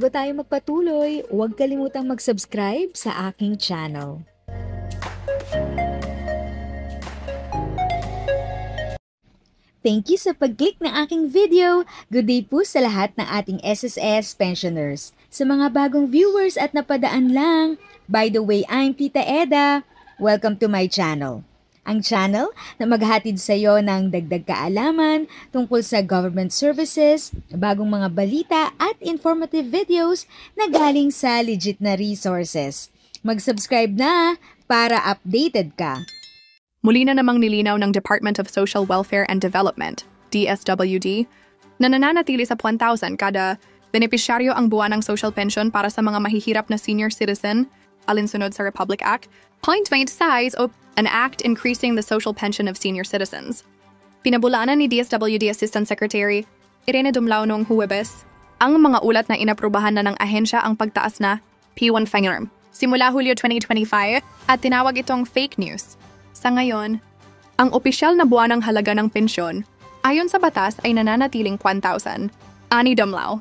Bago tayo magpatuloy, huwag kalimutang mag-subscribe sa aking channel. Thank you sa pag-click ng aking video. Good day po sa lahat ng ating SSS pensioners. Sa mga bagong viewers at napadaan lang, by the way, I'm Tita Eda. Welcome to my channel. Ang channel na maghatid sa iyo ng dagdag kaalaman tungkol sa government services, bagong mga balita at informative videos na galing sa legit na resources. Mag-subscribe na para updated ka. Muli na namang nilinaw ng Department of Social Welfare and Development, DSWD, na nananatili sa 1,000 kada benepisyaryo ang buwan ng social pension para sa mga mahihirap na senior citizen, alinsunod sa Republic Act, 0.26 o an act increasing the social pension of senior citizens. Pinabulaanan ni DSWD Assistant Secretary Irene Dumlao noong Huwebes ang mga ulat na inaprubahan na ng ahensya ang pagtaas na P1 Fingerm simula Hulyo 2025 at tinawag itong fake news. Sa ngayon, ang opisyal na buwanang halaga ng pensyon ayon sa batas ay nananatiling 1,000. Ani Dumlao,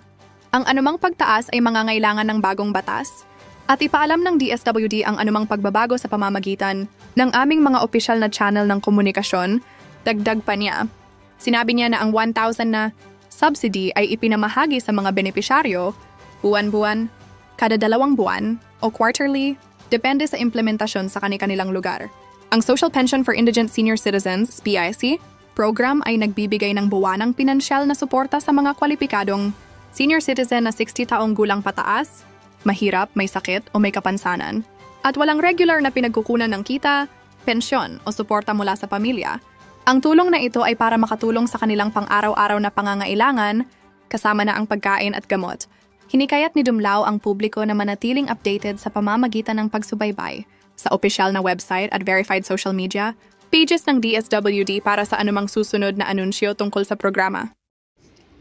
ang anumang pagtaas ay mangangailangan ng bagong batas at ipaalam ng DSWD ang anumang pagbabago sa pamamagitan ng aming mga opisyal na channel ng komunikasyon. Dagdag pa niya, sinabi niya na ang 1,000 na subsidy ay ipinamahagi sa mga benepisyaryo buwan-buwan, kada 2 buwan o quarterly, depende sa implementasyon sa kani-kanilang lugar. Ang Social Pension for Indigent Senior Citizens, PIC, program ay nagbibigay ng buwanang pinansyal na suporta sa mga kwalipikadong senior citizen na 60 taong gulang pataas, mahirap, may sakit o may kapansanan, at walang regular na pinagkukunan ng kita, pensyon o suporta mula sa pamilya. Ang tulong na ito ay para makatulong sa kanilang pang-araw-araw na pangangailangan, kasama na ang pagkain at gamot. Hinikayat ni Dumlao ang publiko na manatiling updated sa pamamagitan ng pagsubaybay sa opisyal na website at verified social media, pages ng DSWD para sa anumang susunod na anunsyo tungkol sa programa.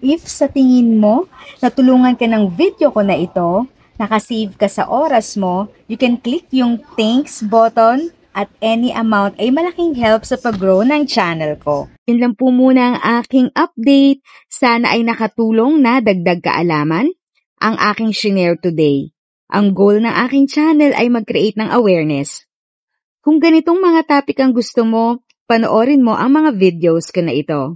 If sa tingin mo, natulungan ka ng video ko na ito, nakasave ka sa oras mo, you can click yung thanks button at any amount ay malaking help sa pag-grow ng channel ko. Yun lang po muna ang aking update. Sana ay nakatulong na dagdag kaalaman ang aking shinare today. Ang goal ng aking channel ay mag-create ng awareness. Kung ganitong mga topic ang gusto mo, panoorin mo ang mga videos ko na ito.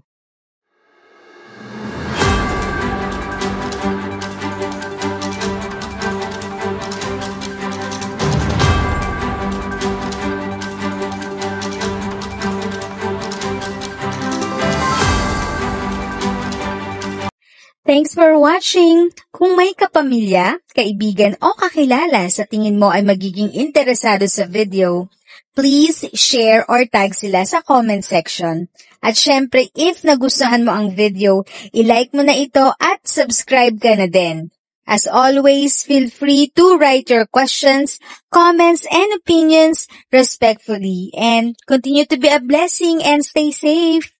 Thanks for watching! Kung may kapamilya, kaibigan o kakilala sa tingin mo ay magiging interesado sa video, please share or tag sila sa comment section. At syempre, if nagustuhan mo ang video, i-like mo na ito at subscribe ka na din. As always, feel free to write your questions, comments, and opinions respectfully. And continue to be a blessing and stay safe!